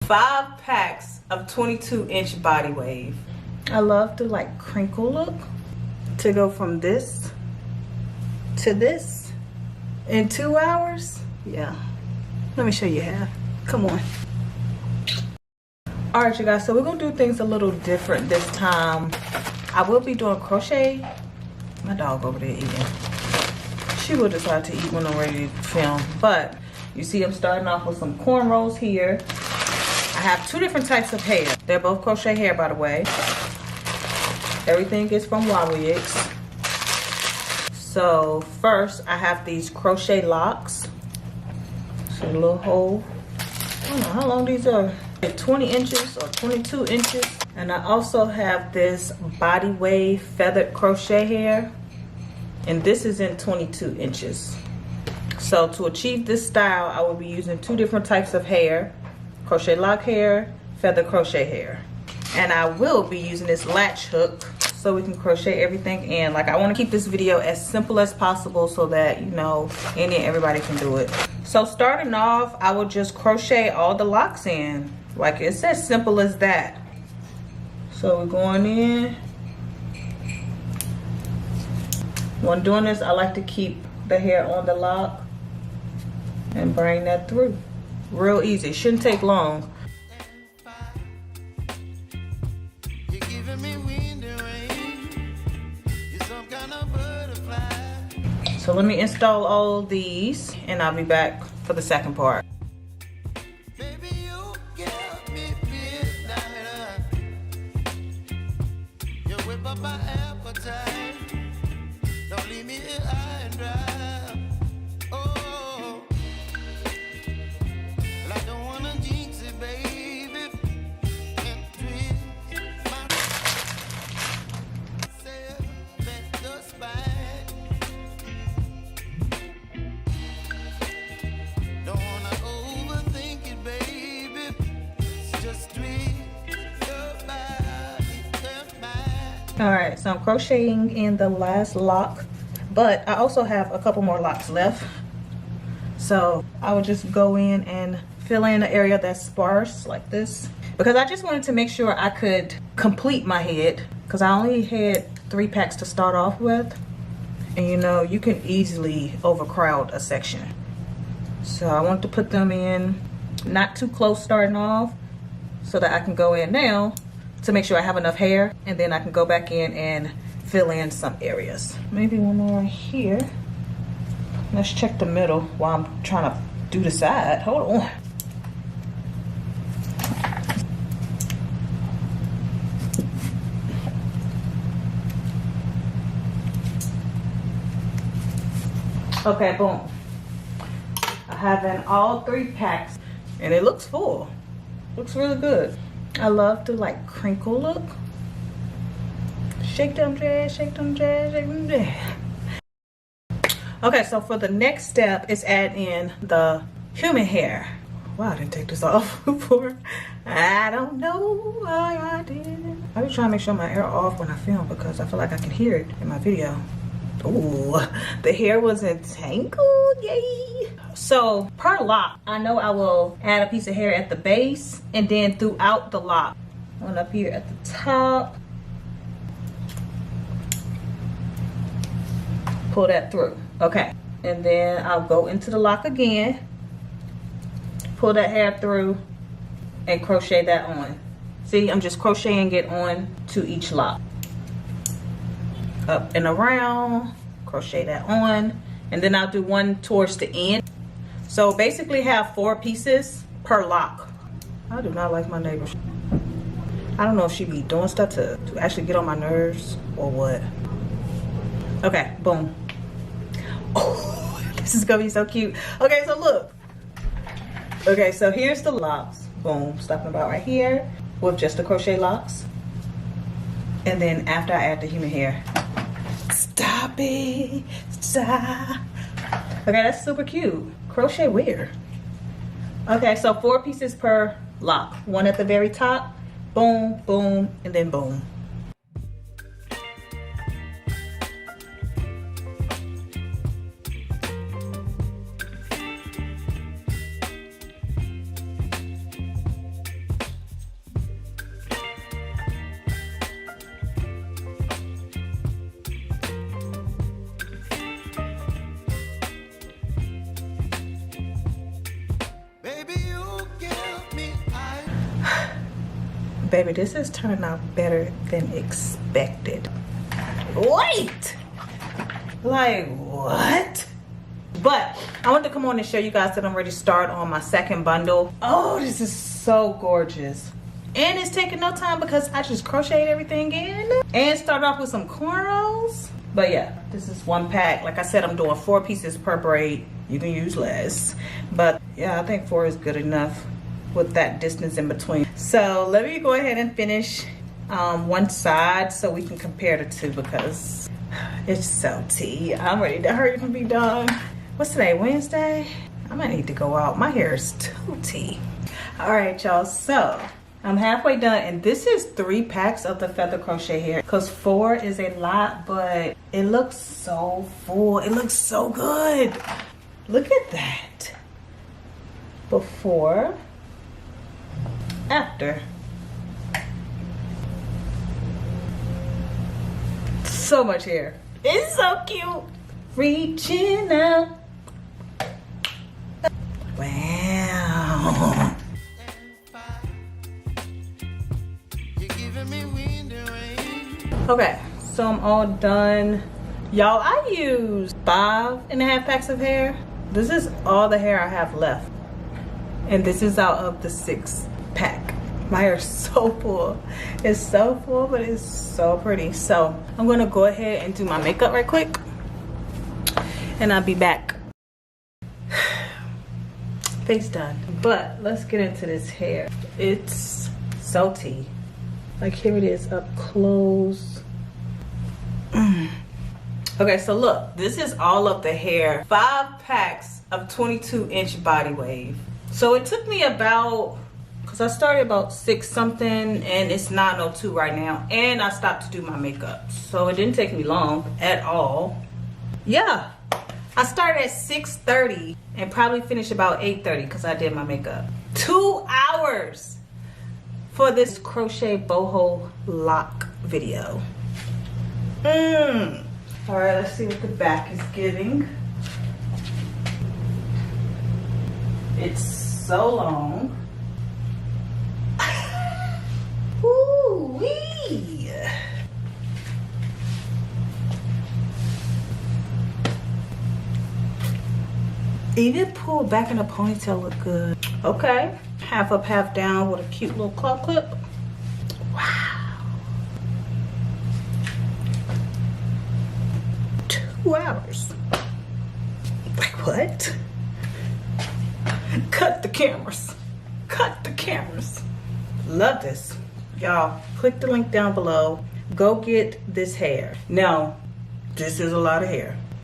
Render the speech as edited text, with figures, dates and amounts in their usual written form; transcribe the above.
5 packs of 22-inch body wave. I love the like crinkle look. To go from this to this in 2 hours. Yeah, let me show you how. Come on. All right, you guys, so we're gonna do things a little different this time. I will be doing crochet. My dog over there eating. She will decide to eat when I'm ready to film. But you see I'm starting off with some cornrows here. I have 2 different types of hair. They're both crochet hair, by the way. Everything is from Ywigs. So first I have these crochet locks. So a little hole. I don't know how long these are. 20 inches or 22 inches. And I also have this body wave feathered crochet hair. And this is in 22 inches. So to achieve this style, I will be using 2 different types of hair. Crochet lock hair, feather crochet hair. And I will be using this latch hook so we can crochet everything in. Like, I want to keep this video as simple as possible so that, you know, any and everybody can do it. So starting off, I will just crochet all the locks in. Like, it's as simple as that. So we're going in. When doing this, I like to keep the hair on the lock and bring that through. Real easy, shouldn't take long. So let me install all these and I'll be back for the second part. All right, so I'm crocheting in the last lock, but I also have a couple more locks left. So I will just go in and fill in the area that's sparse like this, because I just wanted to make sure I could complete my head, because I only had 3 packs to start off with. And you know, you can easily overcrowd a section. So I want to put them in not too close starting off so that I can go in now to make sure I have enough hair, and then I can go back in and fill in some areas. Maybe one more here. Let's check the middle while I'm trying to do the side. Hold on. Okay, boom. I have in all 3 packs and it looks full. Looks really good. I love the like crinkle look. Shake them jazz, shake them jazz, shake them jazz. Okay, so for the next step is add in the human hair. Wow, I didn't take this off before. I don't know why I did. I be trying to make sure my hair off when I film because I feel like I can hear it in my video. Ooh, the hair wasn't tangled, yay. So per lock, I know I will add a piece of hair at the base and then throughout the lock. One up here at the top. Pull that through, okay. And then I'll go into the lock again, pull that hair through and crochet that on. See, I'm just crocheting it on to each lock. Up and around, crochet that on, and then I'll do one towards the end. So basically have 4 pieces per lock. I do not like my neighbors. I don't know if she be doing stuff to actually get on my nerves or what. Okay, boom. Oh, this is gonna be so cute. Okay, so look. Okay, so here's the locks. Boom, stopping about right here with just the crochet locks. And then after I add the human hair. Stop it, stop. Okay, that's super cute. Crochet weird. Okay, so 4 pieces per lock. One at the very top, boom, boom, and then boom. Baby, this is turning out better than expected. Wait! Like, what? But I want to come on and show you guys that I'm ready to start on my second bundle. Oh, this is so gorgeous. And it's taking no time because I just crocheted everything in. And start off with some cornrows. But yeah, this is one pack. Like I said, I'm doing 4 pieces per braid. You can use less. But yeah, I think 4 is good enough with that distance in between. So let me go ahead and finish one side so we can compare the two because it's so tea. I'm ready to hurry and be done. What's today, Wednesday? I might need to go out. My hair is too tea. All right, y'all, so I'm halfway done, and this is 3 packs of the feather crochet hair because 4 is a lot, but it looks so full. It looks so good. Look at that. Before, after. So much hair. It's so cute. Reaching out. Wow. Okay, so I'm all done. Y'all, I used 5.5 packs of hair. This is all the hair I have left. And this is out of the 6 pack. My hair is so full. It's so full, but it's so pretty. So I'm gonna go ahead and do my makeup right quick. And I'll be back. Face done. But let's get into this hair. It's so tea. Like here it is up close. Okay, so look, this is all of the hair. 5 packs of 22-inch body wave. So it took me about, because I started about 6 something and it's 9:02 right now. And I stopped to do my makeup. So it didn't take me long at all. Yeah, I started at 6:30 and probably finished about 8:30 because I did my makeup. 2 hours for this crochet boho lock video. All right, let's see what the back is giving. It's so long. Ooh-wee. Even pulled back in a ponytail look good. Okay, half up, half down with a cute little claw clip. Wow. 2 hours. Like what? Cut the cameras. Cut the cameras. Love this. Y'all, click the link down below. Go get this hair. Now, this is a lot of hair.